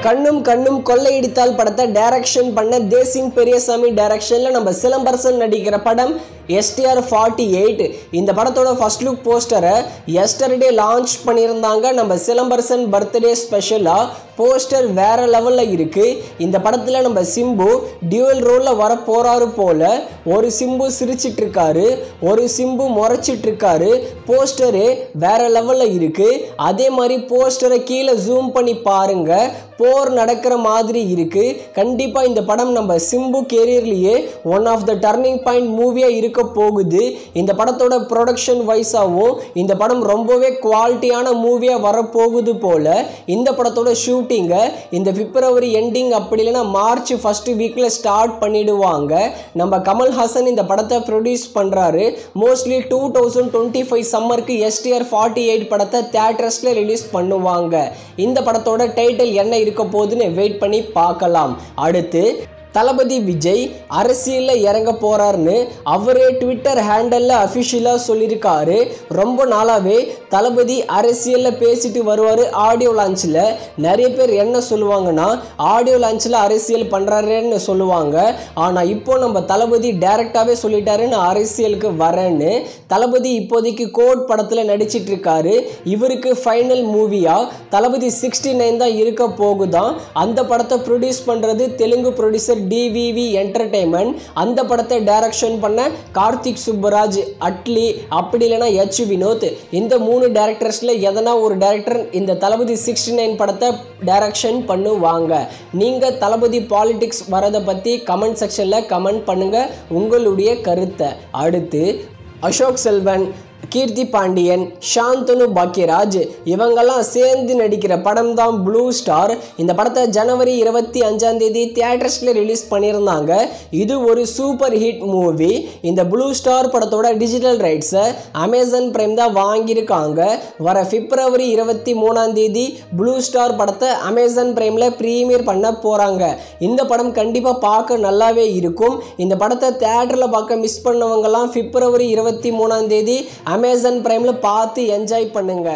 கண்ணும் கண்ணும் கொள்ளையடித்தால் படத்தை டைரக்ஷன் பண்ண தேசிங் பெரியசாமி டைரக்ஷன்ல நம்ம சிலம்பரசன் நடிக்கிற படம் STR 48. இந்த படத்தோட ஃபர்ஸ்ட் லுக் போஸ்டரை எஸ்டர்டே லான்ச் பண்ணியிருந்தாங்க. நம்ம சிலம்பரசன் பர்த்டே ஸ்பெஷலா போஸ்டர் வேற லெவல்ல இருக்கு. இந்த படத்துல நம்ம சிம்பு டியூவல் ரோல்ல வர போறாரு போல. ஒரு சிம்பு சிரிச்சிட்டு இருக்காரு, ஒரு சிம்பு முறைச்சிட்டு இருக்காரு. போஸ்டரே வேற லெவல்ல இருக்கு. அதே மாதிரி போஸ்டரை கீழே ஜூம் பண்ணி பாருங்க, போர் நடக்கிற மாதிரி இருக்கு. கண்டிப்பா இந்த படம் நம்ம சிம்பு கேரியர்லயே one of the turning point மூவியா இருக்க போகுது. இந்த படத்தோட ப்ரொடக்ஷன் வைஸாவும் இந்த படம் ரொம்பவே குவாலிட்டியான மூவியா வரப்போகுது போல. இந்த படத்தோட ஷூட்டிங்கை இந்த பிப்ரவரி எண்டிங் அப்படி இல்லைன்னா மார்ச் ஃபர்ஸ்ட் வீக்ல ஸ்டார்ட் பண்ணிடுவாங்க. நம்ம கமல்ஹாசன் இந்த படத்தை ப்ரொடியூஸ் பண்றாரு. மோஸ்ட்லி 2025 சம்மருக்கு STR 48 படத்தை தியேட்டர்ஸ்ல ரிலீஸ் பண்ணுவாங்க. இந்த படத்தோட டைட்டில் என்ன இருக்க போகுதுன்னு வெயிட் பண்ணி பார்க்கலாம். அடுத்து தளபதி விஜய் அரசியலில் இறங்க போகிறாருன்னு அவரே ட்விட்டர் ஹேண்டலில் அஃபிஷியலாக சொல்லியிருக்காரு. ரொம்ப நாளாகவே தளபதி அரசியலில் பேசிட்டு வருவார். ஆடியோ லான்ச்சில் நிறைய பேர் என்ன சொல்லுவாங்கன்னா ஆடியோ லான்ச்சில் அரசியல் பண்ணுறாருன்னு சொல்லுவாங்க. ஆனால் இப்போ நம்ம தளபதி டைரெக்டாகவே சொல்லிட்டாருன்னு அரசியலுக்கு வரேன்னு. தளபதி இப்போதைக்கு கோட் படத்தில் நடிச்சிட்டு இருக்காரு. இவருக்கு ஃபைனல் மூவியாக தளபதி 69 தான் இருக்க போகுதான். அந்த படத்தை ப்ரொடியூஸ் பண்ணுறது தெலுங்கு ப்ரொடியூசர் DVV என்டர்டைன்மெண்ட். அந்த படத்தை டைரக்ஷன் பண்ண கார்த்திக் சுப்பராஜ், அட்லி அப்படி இல்லைனா H வினோத். இந்த 3 டைரக்டர்ஸ்ல எதனா ஒரு டைரக்டர் இந்த தளபதி 69 படத்தை டைரக்ஷன் பண்ணுவாங்க. நீங்க தளபதி பாலிடிக்ஸ் வரதை பத்தி கமெண்ட் செக்ஷன்ல கமெண்ட் பண்ணுங்க உங்களுடைய கருத்தை. அடுத்து அசோக் செல்வன், கீர்த்தி பாண்டியன், சாந்தனு பாக்கியராஜ் இவங்கெல்லாம் சேர்ந்து நடிக்கிற படம் தான் ப்ளூ ஸ்டார். இந்த படத்தை ஜனவரி 25 தியேட்டர்ஸில் ரிலீஸ் பண்ணியிருந்தாங்க. இது ஒரு சூப்பர் ஹிட் மூவி. இந்த ப்ளூ ஸ்டார் படத்தோட டிஜிட்டல் ரைட்ஸை அமேசான் பிரைம் தான் வாங்கியிருக்காங்க. வர பிப்ரவரி 23 ப்ளூ ஸ்டார் படத்தை அமேசான் பிரைமில் ப்ரீமியர் பண்ண போகிறாங்க. இந்த படம் கண்டிப்பாக பார்க்க நல்லாவே இருக்கும். இந்த படத்தை தியேட்டரில் பார்க்க மிஸ் பண்ணவங்கலாம் பிப்ரவரி 23 அமேசான் பிரைமில் பார்த்து என்ஜாய் பண்ணுங்க.